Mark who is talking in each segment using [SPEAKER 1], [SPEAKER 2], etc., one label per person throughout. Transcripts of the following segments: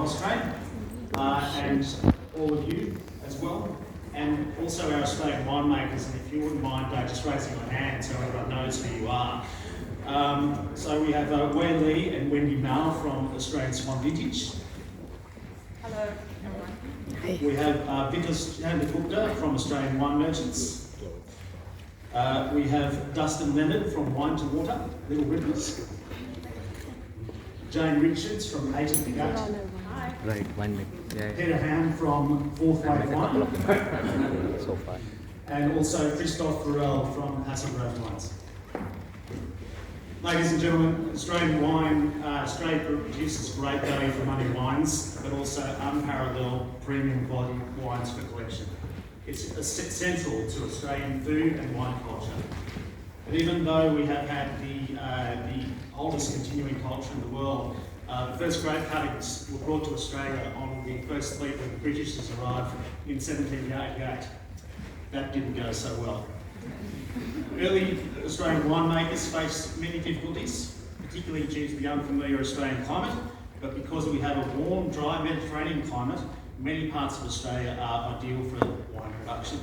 [SPEAKER 1] cross-train, and all of you as well, and also our Australian winemakers, and if you wouldn't mind just raising your hand so everyone knows who you are. So we have Wei Lee and Wendy Mao from Australian Swan Vintage.
[SPEAKER 2] Hello, everyone.
[SPEAKER 1] We have Vikas Gupta from Australian Wine Merchants. We have Dustin Leonard from Wine to Water, Little Rivers. Jane Richards from 80 Gate.
[SPEAKER 3] Right, one minute. Yeah.
[SPEAKER 1] Peter Ham from Fourth Wave Wine.
[SPEAKER 3] So far.
[SPEAKER 1] And also Christophe Farrell from Hasselgrove Wines. Ladies and gentlemen, Australia produces great value for money wines, but also unparalleled premium quality wines for collection. It's central to Australian food and wine culture. And even though we have had the oldest continuing culture in the world, the first grape cuttings were brought to Australia on the first fleet when the Britishers arrived in 1788. That didn't go so well. Early Australian winemakers faced many difficulties, particularly due to the unfamiliar Australian climate, but because we have a warm, dry Mediterranean climate, many parts of Australia are ideal for wine production.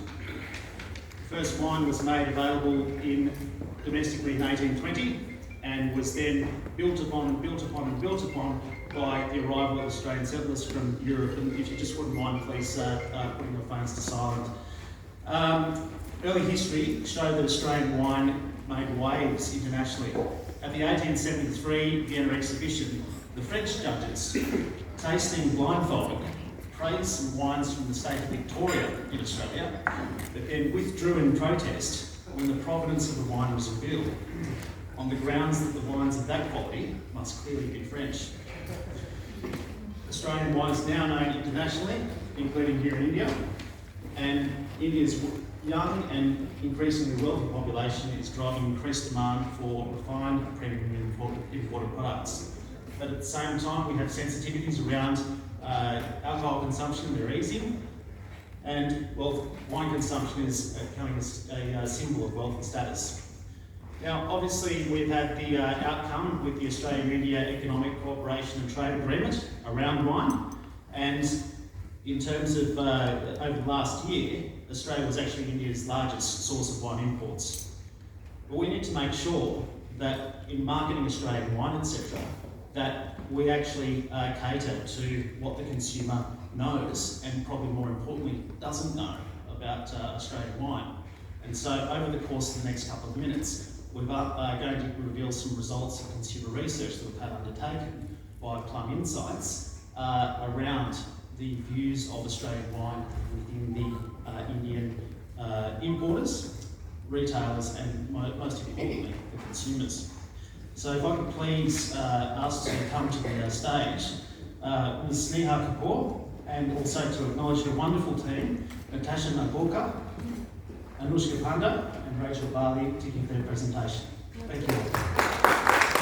[SPEAKER 1] The first wine was made available domestically in 1820 and was then built upon by the arrival of Australian settlers from Europe. And if you just wouldn't mind, please putting your phones to silent. Early history showed that Australian wine made waves internationally. At the 1873 Vienna exhibition, the French judges, tasting blindfolded, praised some wines from the state of Victoria in Australia, but then withdrew in protest when the provenance of the wine was revealed, on the grounds that the wines of that quality must clearly be French. Australian wine is now known internationally, including here in India, and India's young and increasingly wealthy population is driving increased demand for refined premium imported products. But at the same time, we have sensitivities around alcohol consumption, they're easing, and wine consumption is becoming a symbol of wealth and status. Now, obviously, we've had the outcome with the Australia-India Economic Cooperation and Trade Agreement around wine, and in terms of over the last year, Australia was actually India's largest source of wine imports. But we need to make sure that in marketing Australian wine, etc., that we actually cater to what the consumer knows and probably more importantly doesn't know about Australian wine. And so over the course of the next couple of minutes, we're going to reveal some results of consumer research that we've had undertaken by Plum Insights around the views of Australian wine within the Indian importers, retailers, and most importantly, the consumers. So if I could please ask to come to the stage, Ms. Sneha Kapoor, and also to acknowledge the wonderful team, Natasha Nagorka, Anushka Panda, and Rachel Barley, to give their presentation. Thank you.